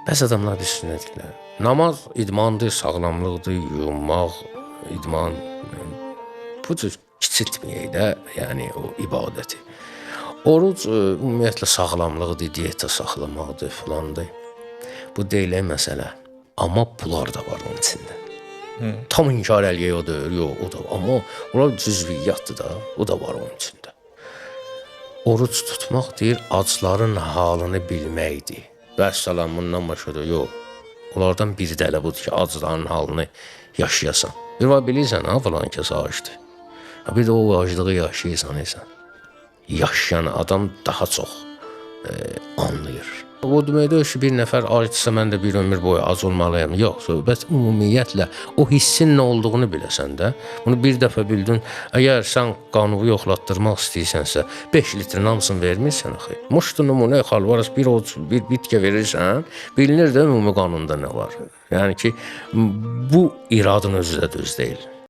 Bəzi adamlar üstünə deyirlər. Namaz idmandır, sağlamlıqdır, yuyunmaq, idman. Bu cür kiçiltməyək də, yəni o ibadəti. Oruc ümumiyyətlə sağlamlıqdır, diyeta saxlamaqdır, filandır. Bu deyilən məsələ. Amma bunlar da var onun içində. Tam inkar eləyək o deyil, yox, o da var. Amma onlar cüzviyyatdır da, o da var onun içində. Oruc tutmaq deyir, acların halını bilməkdir. Vəssalam, bundan başqa da yox. Onlardan biri də elə budur ki, acların halını yaşayasan. Bir var bilirsən, ha, falan kəs acdır. Bir də o acılığı yaşayırsan, yaşayan adam daha çox anlayır. O deməkdir ki, bir nəfər acdırsa, mən də bir ömür boyu ac olmalıyam. Yox, söhbət ümumiyyətlə o hissin nə olduğunu biləsən də. Bunu bir dəfə bildin, əgər sən qanunu yoxlatdırmaq istəyirsənsə, 5 litrin hamısını vermirsən axı. Muştu nümunə xalvarız, bir bitki verirsən, bilinir də ümumi qanunda nə var. Yəni ki, bu iradın özü də düz deyil.